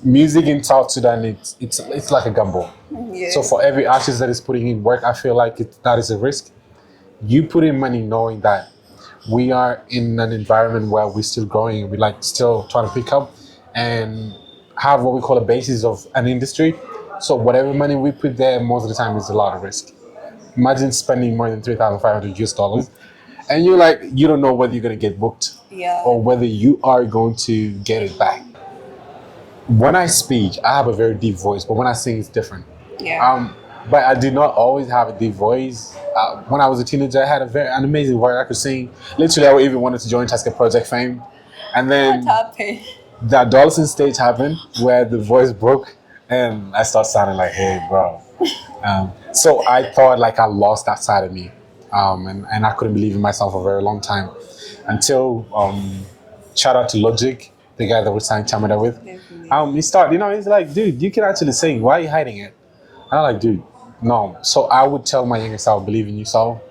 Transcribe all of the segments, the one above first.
music in South Sudan, it's like a gamble. Yeah. So for every artist that is putting in work, I feel like that is a risk. You put in money knowing that we are in an environment where we're still growing, we like still trying to pick up and have what we call a basis of an industry. So whatever money we put there, most of the time is a lot of risk. Imagine spending more than $3,500 and you don't know whether you're gonna get booked Yeah. or whether you are going to get it back. When I speak, I have a very deep voice, but when I sing, it's different. Yeah. But I did not always have a deep voice. When I was a teenager, I had an amazing voice. I could sing. Literally, I even wanted to join Tasker Project Fame. And then What happened? the adolescent stage happened where the voice broke and I started sounding like, hey, bro. So I thought like I lost that side of me. And I couldn't believe in myself for a very long time. Until, shout out to Logic, the guy that we're signing Tamada with. He started, he's like, dude, you can actually sing. Why are you hiding it? And I'm like, dude, no. So I would tell my younger self, believe in yourself.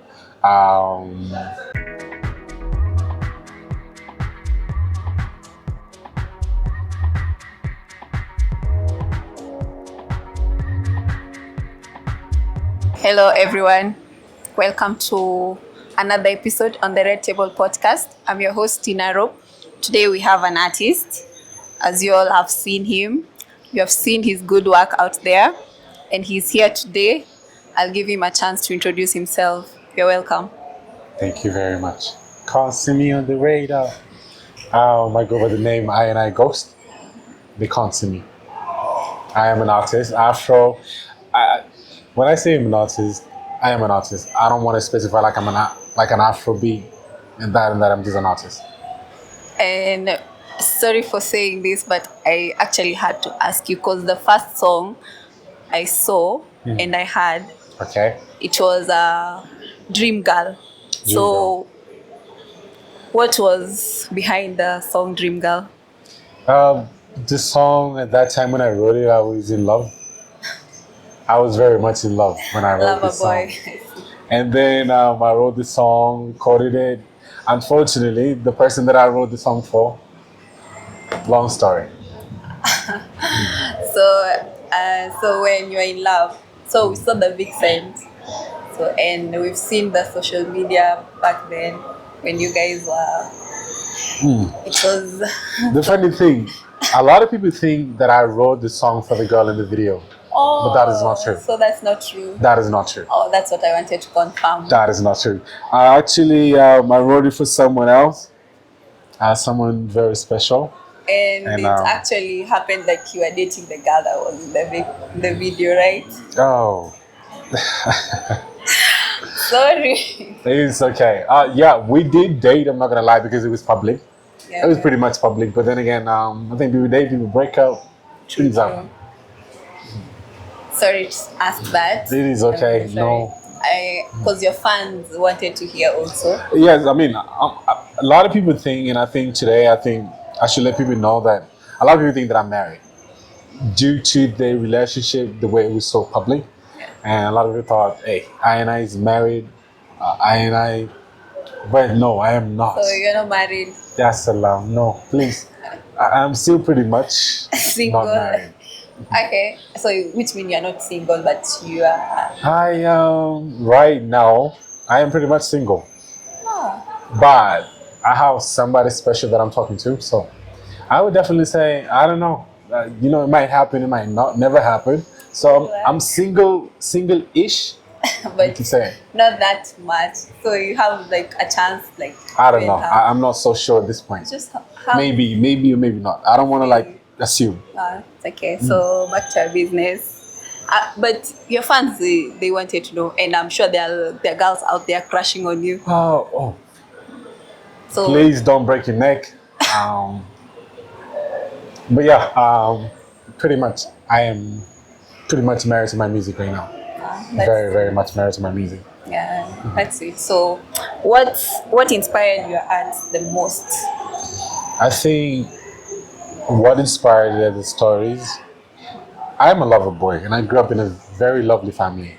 Hello, everyone. Welcome to another episode on the Red Table Podcast. I'm your host, Tina Rope. Today we have an artist. As you all have seen him, you have seen his good work out there, and he's here today. I'll give him a chance to introduce himself. You're welcome. Thank you very much. Can't see me on the radar. I go by the name Ayanai Ghost. They can't see me. I am an artist. When I say I'm an artist, I am an artist. I don't want to specify like I'm an Afrobeat and that I'm just an artist. And sorry for saying this, but I actually had to ask you because the first song I saw and I heard, it was Dream Girl. So what was behind the song Dream Girl? The song at that time when I wrote it, I was in love. I was very much in love when I wrote this song. And then I wrote the song, coded it. Unfortunately, the person that I wrote the song for, long story. So when you're in love, so we saw the big signs. So and we've seen the social media back then when you guys were. It was the funny thing. A lot of people think that I wrote the song for the girl in the video. But that is not true. So that's not true. That is not true. Oh, that's what I wanted to confirm. That is not true. I actually I wrote it for someone else, someone very special. And it actually happened like you were dating the girl that was in the video, right? Oh. Sorry. It's okay. Yeah, we did date. I'm not gonna lie because it was public. Yeah, it was pretty much public. But then again, I think people date, people break up. Things happen. Sorry to ask that. It is okay. No. Because your fans wanted to hear also. Yes, I mean, a lot of people think, and I think today, I should let people know that a lot of people think that I'm married due to the relationship, the way it was so public. Yeah. And a lot of people thought, hey, Ayanai is married. But no, I am not. So you're not married? Yes, Allah. No, please. I'm still pretty much single. Not married. Okay, so which means you're not single, but you are. I am right now. I am pretty much single, but I have somebody special that I'm talking to. So I would definitely say I don't know. It might happen, it might not, never happen. So I'm single-ish. But you can say not that much. So you have like a chance, like I don't know. I'm not so sure at this point. Just maybe or maybe not. I don't want to like assume. It's okay. So back to our business. But your fans, they wanted to know, and I'm sure there are girls out there crushing on you. Oh. So please don't break your neck. But yeah, pretty much I am pretty much married to my music right now. Very, very much married to my music. Yeah, that's it. So what inspired your art the most? I think what inspired the stories. I'm a lover boy, and I grew up in a very lovely family.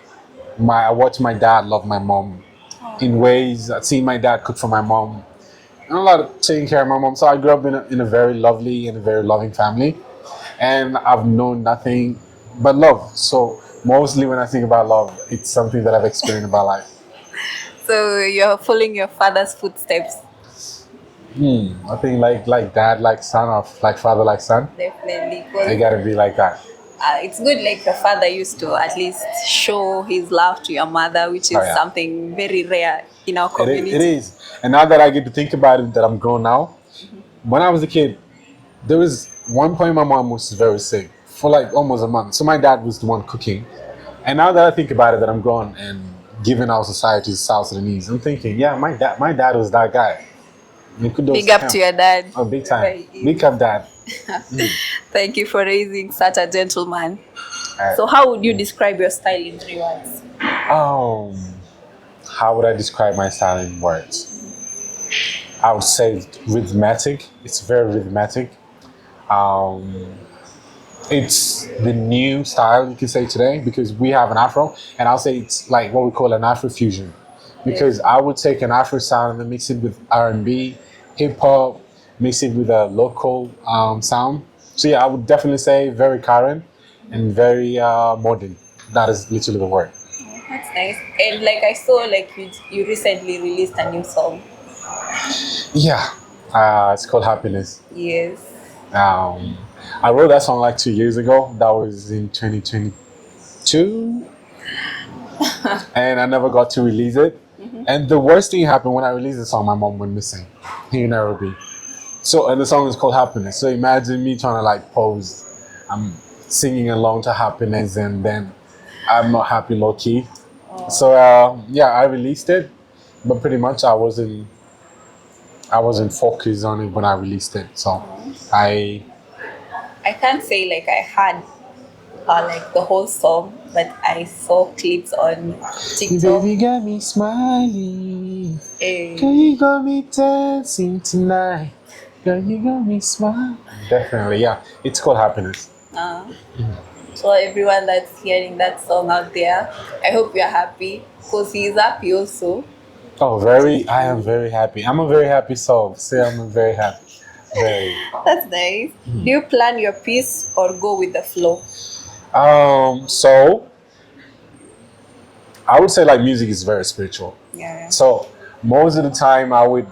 I watched my dad love my mom in ways. I'd seen my dad cook for my mom, and a lot of taking care of my mom. So I grew up in a very lovely and a very loving family. and I've known nothing but love. So mostly when I think about love, it's something that I've experienced in my life. So you're following your father's footsteps. I think like dad, like son, or like father, like son. Definitely. They gotta be like that. It's good, like your father used to at least show his love to your mother, which is Oh, yeah. something very rare in our community. It is. And now that I get to think about it, that I'm grown now, when I was a kid, there was one point my mom was very sick for like almost a month. So my dad was the one cooking. And now that I think about it, that I'm grown and given our society is South Sudanese, I'm thinking, yeah, my dad was that guy. Big up to your dad. Oh, big time. Right. Big up, dad. Thank you for raising such a gentleman. Alright. So how would you describe your style in 3 words? How would I describe my style in words? I would say it's rhythmatic. It's very rhythmatic. It's the new style, you can say, today, because we have an Afro, and I'll say it's like what we call an Afro-fusion, because I would take an Afro sound and then mix it with R&B, hip hop, mix it with a local sound. So yeah, I would definitely say very current and very modern. That is literally the word. That's nice. And like I saw, like you recently released a new song. Yeah, it's called Happiness. Yes. I wrote that song like 2 years ago. That was in 2022. And I never got to release it. And the worst thing happened when I released the song, my mom went missing here in Nairobi. So, and the song is called Happiness. So imagine me trying to like pose. I'm singing along to Happiness and then I'm not happy low key. So yeah, I released it, but pretty much I wasn't focused on it when I released it. So I can't say like I had like the whole song, but I saw clips on TikTok. Baby got me smiling. Eh, Girl, you got me dancing tonight. Girl, you got me smiling. Definitely, yeah. It's called Happiness. So everyone that's hearing that song out there, I hope you're happy, because he's happy also. Oh, I am very happy. I'm a very happy soul. Say I'm very happy. Very. That's nice. Do you plan your piece or go with the flow? So I would say like music is very spiritual. Yeah. So most of the time I would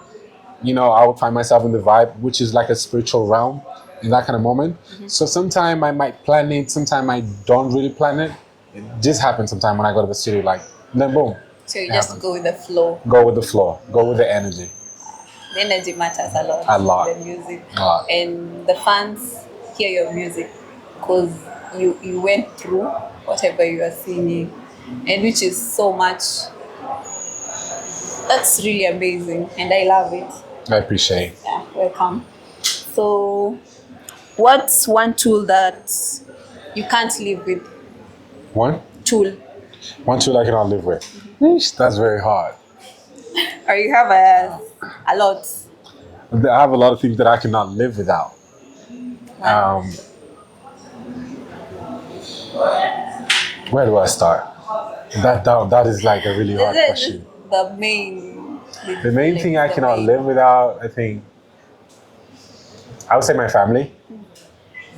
find myself in the vibe, which is like a spiritual realm in that kind of moment. So sometime I might plan it, sometime I don't really plan it. It just happens sometime when I go to the studio, like then boom. So you just go with the flow. Go with the flow. Go with the energy. The energy matters a lot. A lot. The music. A lot. And the fans hear your music because you went through whatever you are singing, and which is so much. That's really amazing, and I love it. I appreciate it. Yeah, welcome. So, what's one tool that you can't live with? One Tool. tool I cannot live with. Eesh, that's very hard. Or you have a lot. I have a lot of things that I cannot live without. Where do I start? That is like a really hard question. The main thing I cannot live without, I think, I would say my family.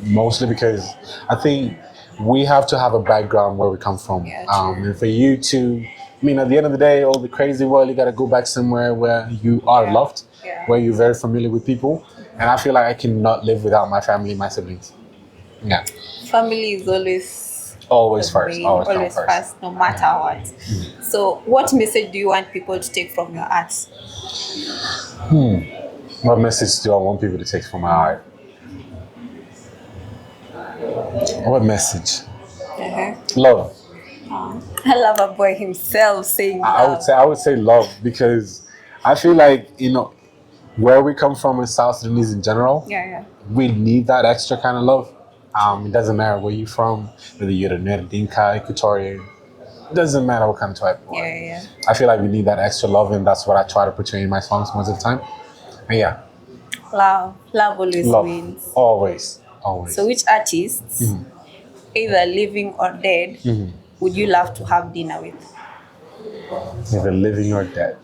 Mostly because I think we have to have a background where we come from. Yeah, and for you to, at the end of the day, all the crazy world, you got to go back somewhere where you are loved, where you're very familiar with people. And I feel like I cannot live without my family, my siblings. Yeah. Family is always first. Always first, no matter what. So, what message do you want people to take from your art? What message do I want people to take from my art? What message? Love. I love a boy himself saying that. I would say love, because I feel like, where we come from in South Sudanese in general, we need that extra kind of love. It doesn't matter where you're from, whether you're the Dinka, Equatorian, it doesn't matter what kind of tribe you are. I feel like we need that extra love, and that's what I try to portray in my songs most of the time. And yeah. Love always wins. Always. So which artists, either living or dead, would you love to have dinner with? Either living or dead.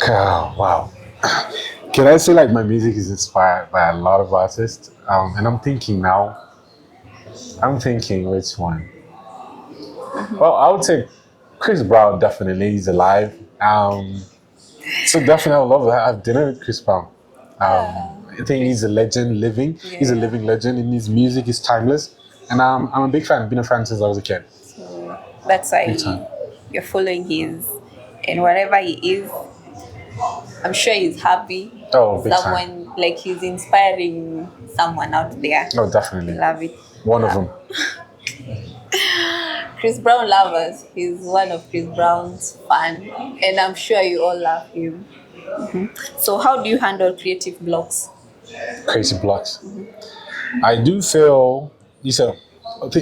Oh, wow. Can I say like my music is inspired by a lot of artists? And I'm thinking now. I'm thinking which one. Well, I would say Chris Brown definitely. He's alive. So definitely, I would love to have dinner with Chris Brown. I think he's a legend living. He's a Yeah. living legend, and his music is timeless. And I'm a big fan. Been a fan since I was a kid. So that's why Big time. you're following his, and wherever he is, I'm sure he's happy. Oh, big time. Someone like he's inspiring someone out there. Oh, definitely. Love it. One of them. Chris Brown lovers. He's one of Chris Brown's fan, and I'm sure you all love him. So, how do you handle creative blocks? Crazy blocks. I do feel. You said.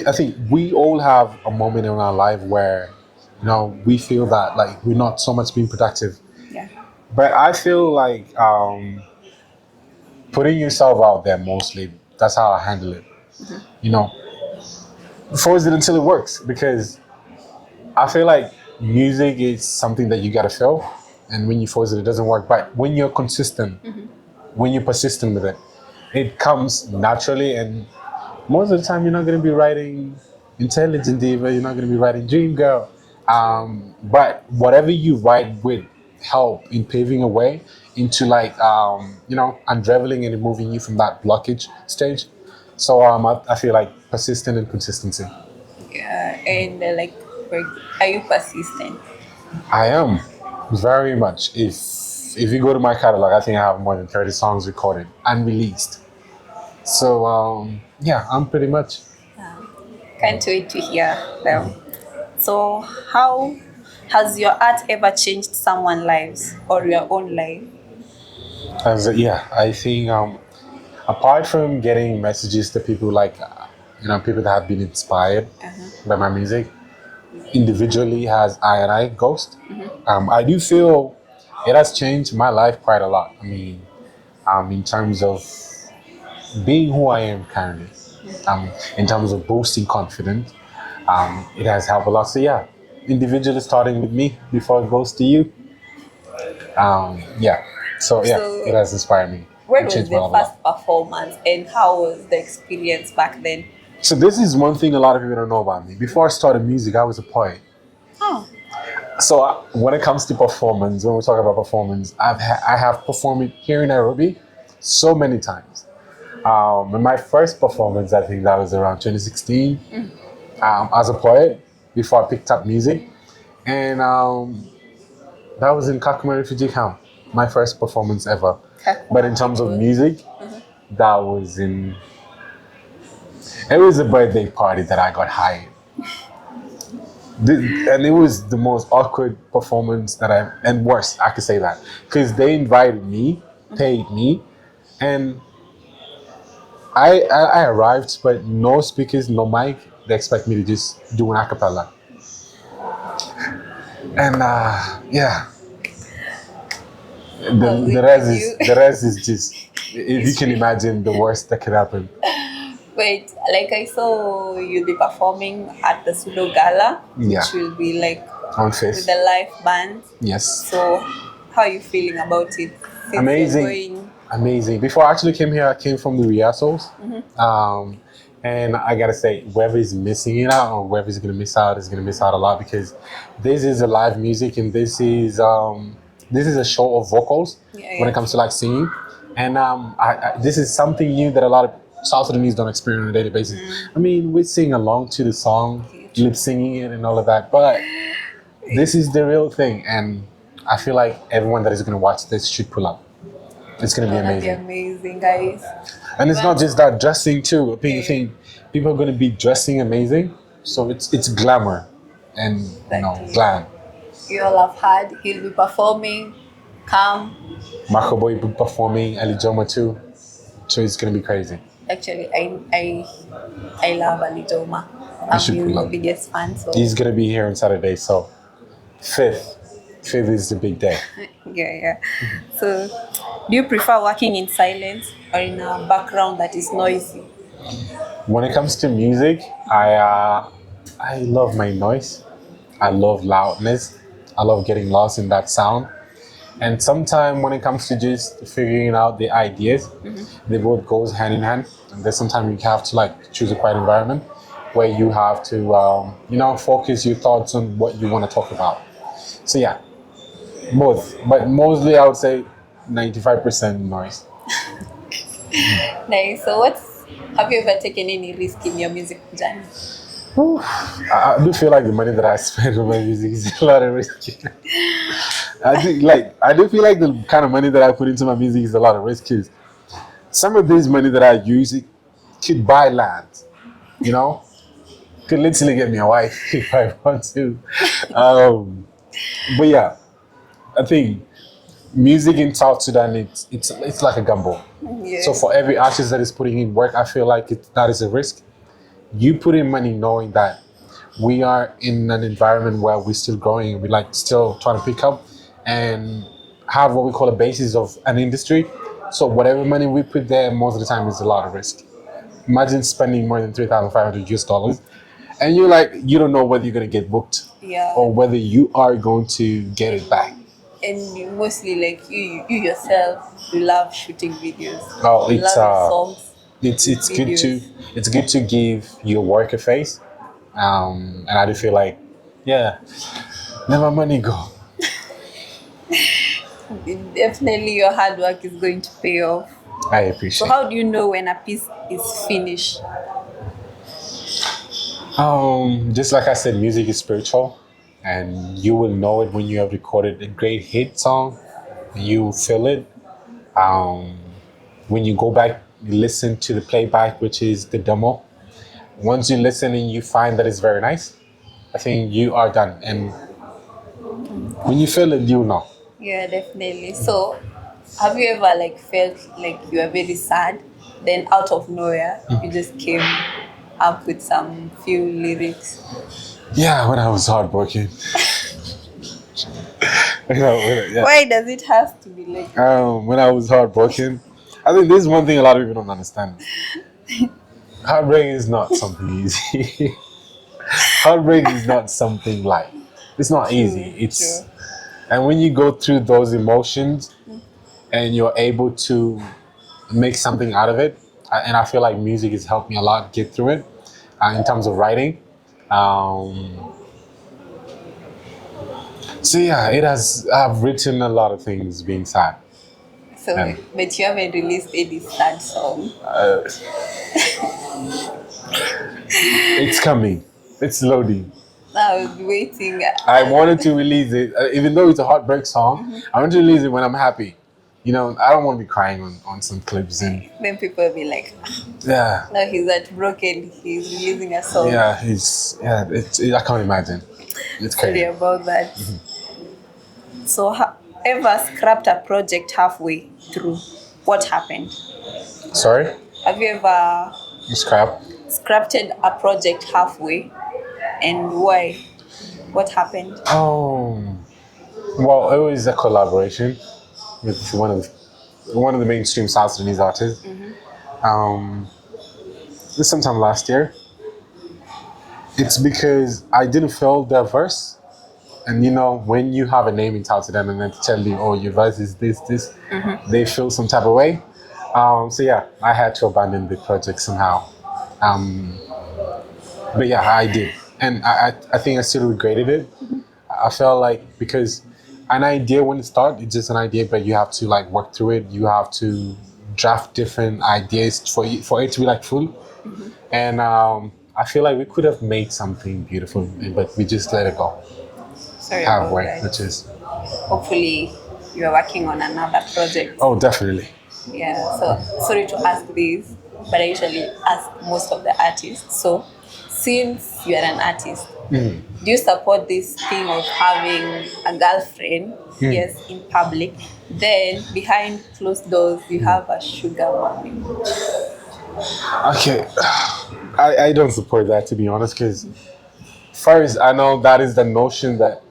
I think we all have a moment in our life where, we feel that like we're not so much being productive. Yeah. But I feel like putting yourself out there mostly. That's how I handle it. You know, force it until it works, because I feel like music is something that you gotta feel, and when you force it, it doesn't work. But when you're consistent, when you're persistent with it, it comes naturally. And most of the time, you're not gonna be writing Intelligent Diva, you're not gonna be writing Dream Girl. But whatever you write with help in paving a way into like unraveling and removing you from that blockage stage. So I feel like persistent and consistency. Yeah, and are you persistent? I am very much. If you go to my catalog, I think I have more than 30 songs recorded and released. So yeah, I'm pretty much. Can't wait to hear them. So, how has your art ever changed someone's lives or your own life? I think apart from getting messages to people like people that have been inspired by my music, individually has Ayanai Ghost. I do feel it has changed my life quite a lot. I mean, in terms of being who I am currently, in terms of boosting confidence, it has helped a lot. So yeah, individually starting with me before it goes to you. Yeah. So yeah, So, it has inspired me. When It was changed the my life a lot. first performance and how was the experience back then? So this is one thing a lot of people don't know about me. Before I started music, I was a poet. Oh, So when it comes to performance, when we talk about performance, I have performed here in Nairobi so many times. And my first performance, I think that was around 2016, as a poet before I picked up music, and that was in Kakuma refugee camp. My first performance ever. But in terms of music, that was in. It was a birthday party that I got hired. And it was the most awkward performance and worse, I could say that. Because they invited me, paid me, and I arrived, but no speakers, no mic. They expect me to just do an a cappella. And yeah. The rest is just, if you can imagine the worst that could happen. wait, like I saw you be performing at the Sudo Gala, Yeah. which will be like On with face. the live band. Yes. So, how are you feeling about it? Since you're Amazing. going- Amazing. Before I actually came here, I came from the rehearsals. And I gotta say, whoever is missing it out or whoever is gonna miss out is gonna miss out a lot, because this is a live music, and this is a show of vocals Yeah, when it comes to like singing. And this is something new that a lot of South Sudanese don't experience on a daily basis. I mean, we sing along to the song, lip singing it and all of that, but this is the real thing, and I feel like everyone that is gonna watch this should pull up. It's gonna be That'd be amazing. amazing, guys. And it's not just that, dressing too. I think people are going to be dressing amazing, so it's glamour and glam. You all have heard he'll be performing. Come. Marco Boy will be performing, Ali Joma too, so it's going to be crazy. Actually, I love Ali Joma. should I'm pull his up. biggest fan. So He's going to be here on Saturday, so 5th is the big day. yeah. So, do you prefer working in silence or in a background that is noisy? When it comes to music, I love my noise. I love loudness. I love getting lost in that sound. And sometimes when it comes to just figuring out the ideas, they both goes hand in hand. And then sometimes you have to like choose a quiet environment where you have to, focus your thoughts on what you want to talk about. So yeah, both. But mostly I would say 95% noise. Nice. So have you ever taken any risk in your music journey? Whew. I do feel like the money that I spend on my music is a lot of risk. I do feel like the kind of money that I put into my music is a lot of risk because some of this money that I use it could buy land, could literally get me a wife if I want to. But yeah, I think music in South Sudan it's like a gamble. Yeah. So for every artist that is putting in work, I feel like that is a risk. You put in money knowing that we are in an environment where we're still growing and we're like still trying to pick up and have what we call a basis of an industry. So whatever money we put there, most of the time is a lot of risk. Imagine spending more than $3,500 and you don't know whether you're going to get booked or whether you are going to get it back. And you mostly like you yourself, you love shooting videos. Oh, you love songs. It's good to give your work a face. And I do feel like, yeah, let my money go. Definitely your hard work is going to pay off. I appreciate So how do you know when a piece is finished? Just like I said, music is spiritual and you will know it when you have recorded a great hit song. You feel it. When you go back, you listen to the playback, which is the demo. Once you listen and you find that it's very nice, I think you are done. And when you feel it, you know. Yeah, definitely. So, have you ever felt like you are very sad, then out of nowhere you just came up with some few lyrics? Yeah, when I was heartbroken. Why does it have to be like? When I was heartbroken, I think this is one thing a lot of people don't understand. Heartbreak is not something easy. Heartbreak is not something light. It's not easy. It's true. And when you go through those emotions and you're able to make something out of it, and I feel like music has helped me a lot get through it in terms of writing. So yeah, I've written a lot of things being sad. So, but you haven't released any sad song. It's coming. It's loading. I was waiting. I wanted to release it, even though it's a heartbreak song. I want to release it when I'm happy. I don't want to be crying on some clips and Then people will be like, yeah. now he's heartbroken. He's releasing a song. Yeah, I can't imagine. It's crazy. Sorry about that. So, ever scrapped a project halfway through? What happened? Sorry? Have you ever scrapped a project halfway, and why? What happened? Well, it was a collaboration with one of the mainstream South Sudanese artists. This sometime last year. It's because I didn't feel their verse. And when you have a name in South Sudan and then tell you, oh, your verse is this, they feel some type of way. So yeah, I had to abandon the project somehow. But yeah, I did. And I think I still regretted it. I felt like because an idea when it starts, it's just an idea, but you have to work through it. You have to draft different ideas for it to be full. And I feel like we could have made something beautiful, but we just let it go. Sorry halfway, about that. which is Hopefully you are working on another project. Oh, definitely. Yeah, so sorry to ask this, but I usually ask most of the artists. So since you are an artist, do you support this thing of having a girlfriend, yes, in public, then behind closed doors you have a sugar mommy? Okay, I don't support that, to be honest, because first I know that is the notion that,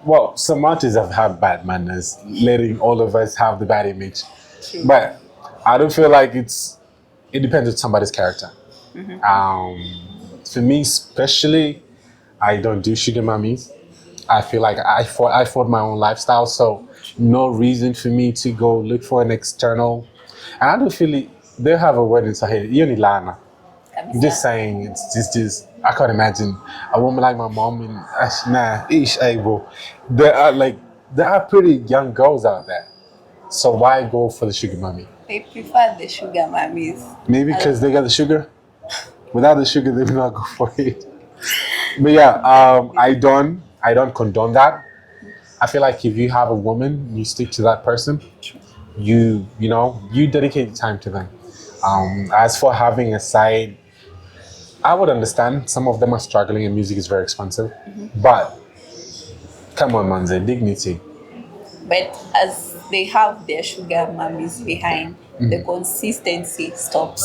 well, some artists have had bad manners, letting all of us have the bad image. True. But I don't feel like it depends on somebody's character. For me especially, I don't do sugar mummies. I feel like I fought my own lifestyle, so no reason for me to go look for an external. And I don't feel it. They have a word in Sahel. Lana. I'm just saying, it's just I can't imagine a woman like my mom and nah, ish able. There are pretty young girls out there. So why go for the sugar mommy? They prefer the sugar mummies. Maybe because they got the sugar. Without the sugar, they will not go for it. But yeah, I don't condone that. I feel like if you have a woman, you stick to that person. You dedicate time to them. As for having a side, I would understand. Some of them are struggling, and music is very expensive. But come on, man, dignity. But as they have their sugar mummies behind, the consistency stops.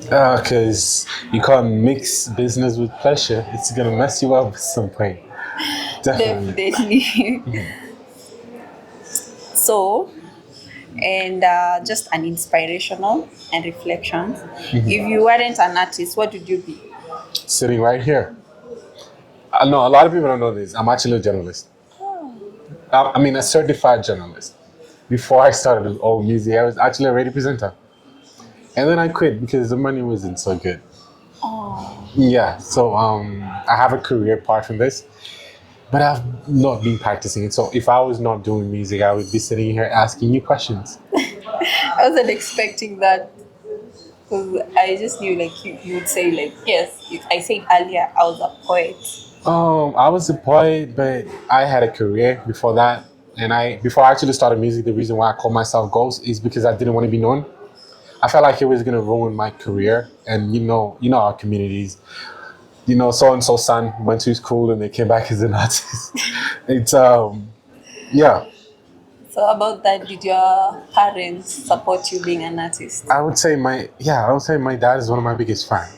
Because you can't mix business with pleasure. It's gonna mess you up at some point. Definitely. So, and just an inspirational and reflections. If you weren't an artist, what would you be? Sitting right here. No, a lot of people don't know this. I'm actually a journalist. I mean, a certified journalist. Before I started with old music, I was actually a radio presenter. And then I quit because the money wasn't so good. Oh. Yeah, so I have a career apart from this, but I've not been practicing it. So if I was not doing music, I would be sitting here asking you questions. I wasn't expecting that. Because I just knew like you would say like, yes, I said earlier I was a poet. I was a poet, but I had a career before that. And before I actually started music, the reason why I called myself Ghost is because I didn't want to be known. I felt like it was gonna ruin my career. And you know our communities. So and so son went to school and they came back as an artist. It's yeah. So about that, did your parents support you being an artist? I would say my dad is one of my biggest fans.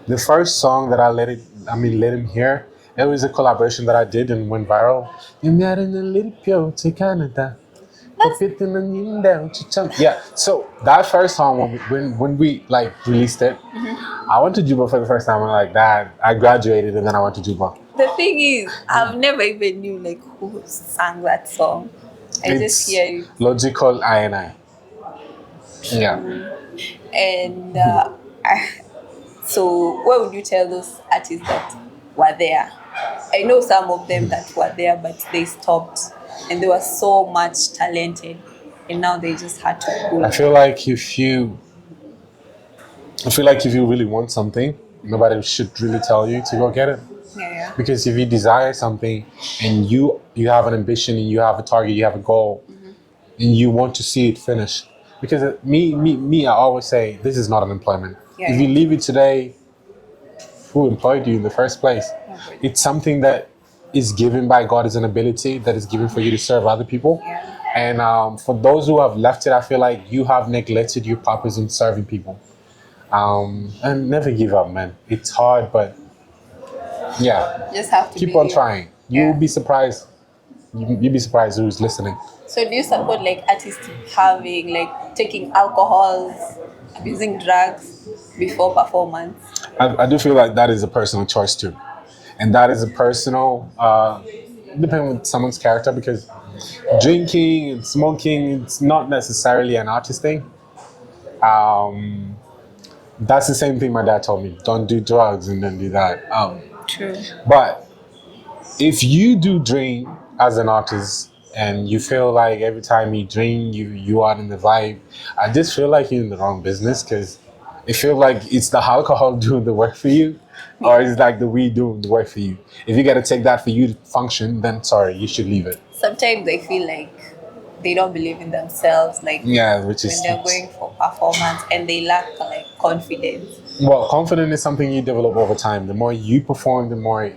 The first song that I let him hear, it was a collaboration that I did and went viral. Yeah, so that first song when we like released it, I went to Juba for the first time and like that. I graduated and then I went to Juba. The thing is, I've never even knew like who sang that song. I just hear it. Logical Ayanai. Yeah. And so what would you tell those artists that were there? I know some of them that were there but they stopped and they were so much talented and now they just had to go. I feel like if you really want something, nobody should really tell you to go get it. Yeah. Because if you desire something and you have an ambition and you have a target, you have a goal, and you want to see it finish. Because I always say this is not an employment. Yeah. If you leave it today, who employed you in the first place? It's something that is given by God as an ability that is given for you to serve other people. Yeah. And for those who have left it, I feel like you have neglected your purpose in serving people. And never give up, man. It's hard, but yeah, Just have to keep on trying. You'll Yeah. be surprised. You'll be surprised who's listening. So do you support like artists having like taking alcohols, abusing drugs before performance? I do feel like that is a personal choice too, and that is a personal depending on someone's character, because drinking and smoking, it's not necessarily an artist thing. That's the same thing my dad told me: don't do drugs and then do that. True. But if you do drink as an artist and you feel like every time you drink you are in the vibe, I just feel like you're in the wrong business, because it feels like it's the alcohol doing the work for you, or it's like the weed doing the work for you. If you got to take that for you to function, then sorry, you should leave it. Sometimes I feel like they don't believe in themselves, like Yeah, which when is they're going for performance and they lack like confidence. well, confidence is something you develop over time. The more you perform, the more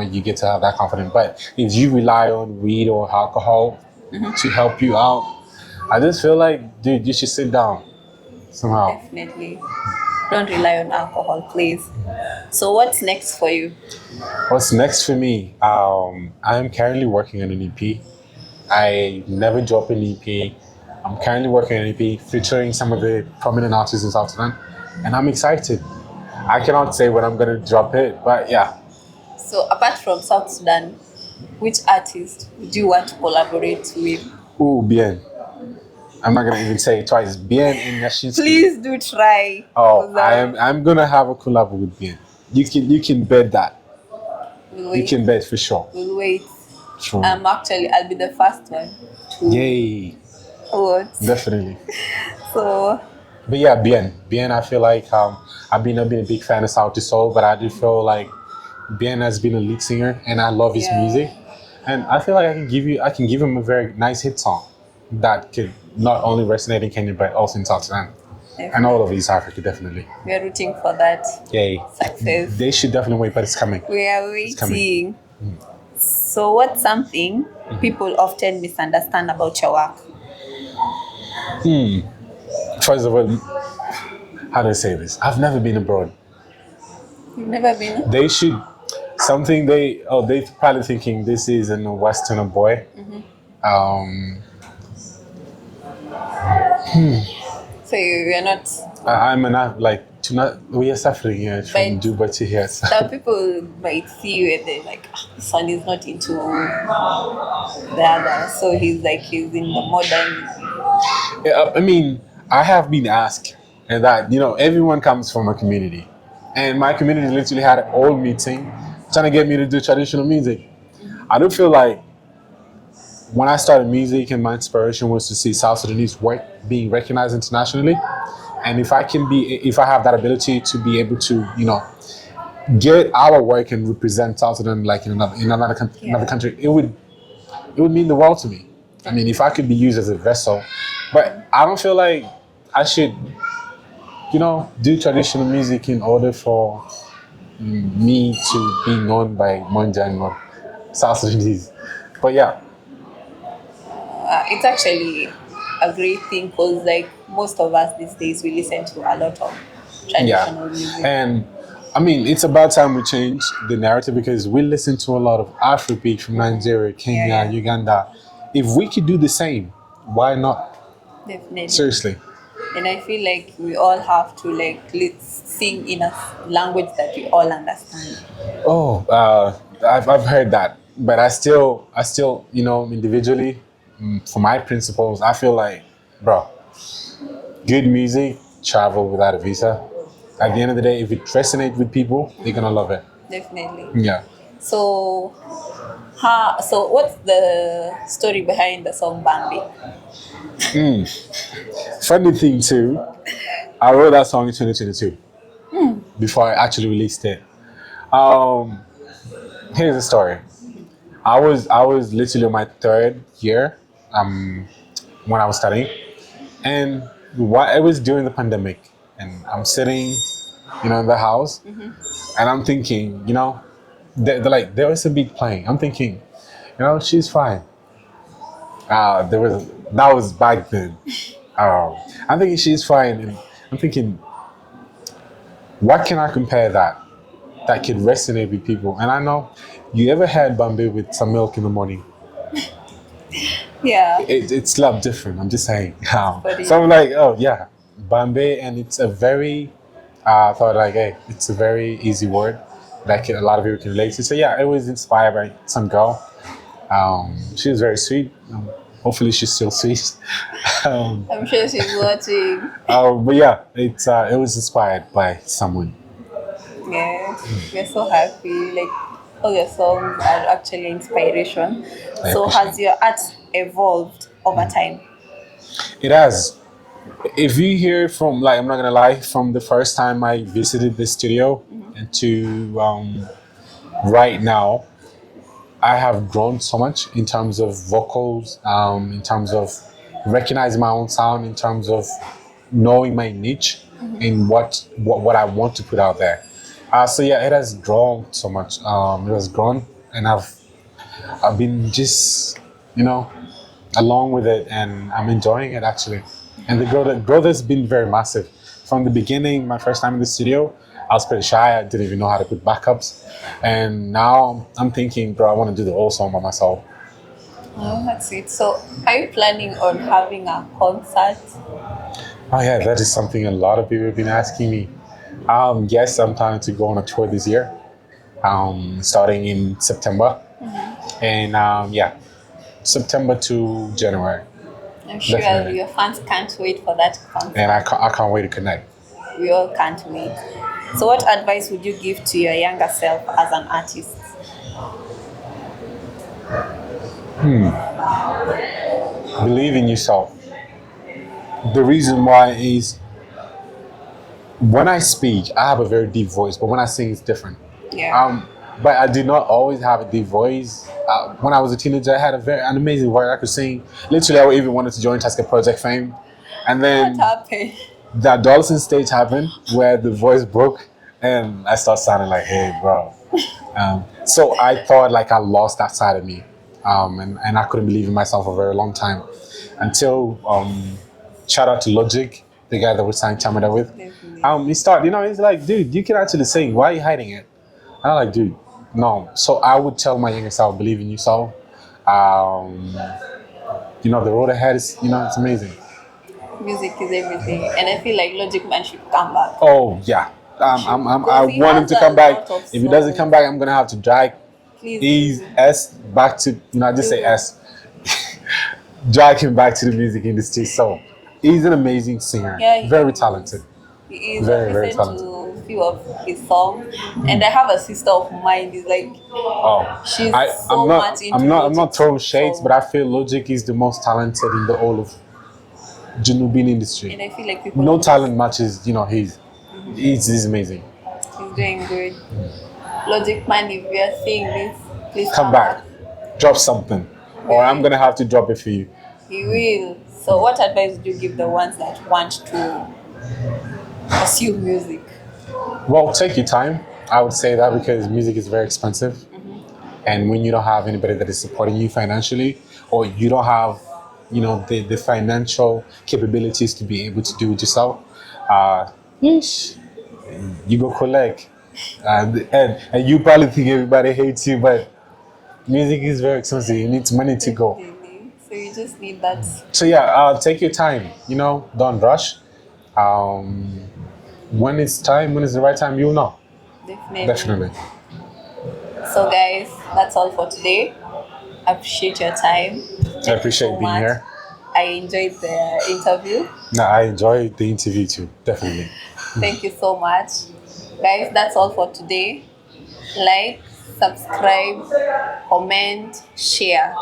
you get to have that confidence. But if you rely on weed or alcohol to help you out, I just feel like, dude, you should sit down somehow. Definitely. Don't rely on alcohol, please. So what's next for you? What's next for me? I am currently working on an EP. I never drop an EP. I'm currently working on an EP featuring some of the prominent artists in South Sudan, and I'm excited. I cannot say when I'm going to drop it, but yeah. So apart from South Sudan, which artist would you want to collaborate with? Ooh, bien. I'm not gonna even say it twice. Bien in Yashinsky. Please do try. Oh, 'Cause, I'm gonna have a collab with Bien. You can bet that. we'll You wait. can bet for sure. We'll wait. Sure. Actually, I'll be the first one to Yay. vote. Definitely. So, But yeah, Bien. I feel like I've been a big fan of South to Soul, but I do feel like Bien has been a lead singer, and I love his Yeah. music, and I feel like I can give him a very nice hit song that could not only resonate in Kenya but also in South Sudan and all of East Africa. Definitely. we're rooting for that Yay. success. They should definitely wait, but it's coming. We are coming. waiting. So, what's something people often misunderstand about your work? First of all, how do I say this? I've never been abroad. You've never been? They should something they probably thinking this is a Westerner boy. So, you're not. I'm an like to not we are suffering here from But- Dubai to here. So. Some people might see you and they're like, "Ah, this one is not into the other." So, he's in the modern. Yeah, I mean, I have been asked, and that everyone comes from a community, and my community literally had an old meeting trying to get me to do traditional music. I do feel like when I started music, and my inspiration was to see South Sudanese work being recognized internationally, and if I have that ability to be able to get our work and represent South Sudan like in another country, it would mean the world to me. I mean, if I could be used as a vessel, but I don't feel like I should, do traditional music in order for me to be known by Monjang or South Sudanese. But yeah, It's actually a great thing because, most of us these days, we listen to a lot of traditional music. and I mean, it's about time we change the narrative because we listen to a lot of Afro-beat from Nigeria, Kenya, Yeah. Uganda. If we could do the same, why not? Definitely. Seriously. And I feel like we all have to let's sing in a language that we all understand. Oh, I've heard that, but I still, individually, for my principles, I feel like, bro, good music travel without a visa. At the end of the day, if it resonates with people, they're gonna love it. Definitely. Yeah. So, what's the story behind the song Bambi? Funny thing too, I wrote that song in 2022 before I actually released it. Here's the story. I was literally in my third year when I was studying, and it was during the pandemic, and I'm sitting, in the house, and I'm thinking, they're like there was a beat playing. I'm thinking, she's fine. That was back then. I'm thinking she's fine, and I'm thinking, what can I compare that could resonate with people? And I know you ever had Bombay with some milk in the morning. Yeah. It slapped different. I'm just saying. Funny. So I'm like, oh yeah, Bombay, and it's a very. I thought like, hey, it's a very easy word that a lot of people can relate to. So yeah, it was inspired by some girl. She was very sweet. Hopefully, she's still sweet. I'm sure she's watching. But yeah, it was inspired by someone. Yeah, we're so happy. All your songs are actually inspiration. So, appreciate has your art evolved over time? It has. If you hear from, like, I'm not gonna lie, from the first time I visited the studio and to right now, I have grown so much in terms of vocals, in terms of recognizing my own sound, in terms of knowing my niche in what I want to put out there. So yeah, it has grown so much. It has grown, and I've been just along with it, and I'm enjoying it actually. And the growth has been very massive. From the beginning, my first time in the studio, I was pretty shy. I didn't even know how to put backups, and now I'm thinking, bro, I want to do the whole song by myself. Oh, that's it. So, are you planning on having a concert? Oh yeah, that is something a lot of people have been asking me. Yes, I'm planning to go on a tour this year, starting in September, And yeah, September to January. I'm sure Definitely. your fans can't wait for that concert. And I can't wait to connect. We all can't wait. So, what advice would you give to your younger self as an artist? Believe in yourself. The reason why is when I speak, I have a very deep voice, but when I sing, it's different. Yeah. But I did not always have a deep voice. When I was a teenager, I had an amazing voice. I could sing. Literally, I even wanted to join Tasker Project Fame. And What then happened? the adolescent stage happened where the voice broke and I started sounding like, hey, bro. So I thought like I lost that side of me. And I couldn't believe in myself for a very long time until shout out to Logic, the guy that we signed Tamada with. Definitely. He started, he's like, dude, you can actually sing. Why are you hiding it? And I'm like, dude, no. So I would tell my younger self, believe in yourself. The road ahead is, it's amazing. Music is everything, and I feel like Logic Man should come back. Oh yeah. I Because he want him has to a come back. lot of If he doesn't songs. come back, I'm gonna have to drag Please. his S back to I just say S. Drag him back to the music industry. So he's an amazing singer. Yeah, Very is. talented. He is. Very, I've very listened to a few of his songs, and I have a sister of mine. Is like Oh, she's I'm not. much into I'm not Logic's throwing shades, song. but I feel Logic is the most talented in the whole of Junubin industry. And I feel like people No just- talent matches. He's amazing. He's doing good. Logic Man, if you are seeing this, please Come back, drop something, or I'm gonna have to drop it for you. He will. So, what advice would you give the ones that want to pursue music? Well, take your time. I would say that because music is very expensive, and when you don't have anybody that is supporting you financially, or you don't have, the financial capabilities to be able to do it yourself, yeesh, you go collect, and you probably think everybody hates you, but music is very expensive. You need money to go. Definitely. So, you just need that. So yeah, take your time. Don't rush. When it's the right time, you'll know. Definitely. So, guys, that's all for today. I appreciate your time. Thank I you appreciate so being much. here. I enjoyed the interview. No, I enjoyed the interview too. Definitely. Thank you so much. Guys, that's all for today. Like, subscribe, comment, share.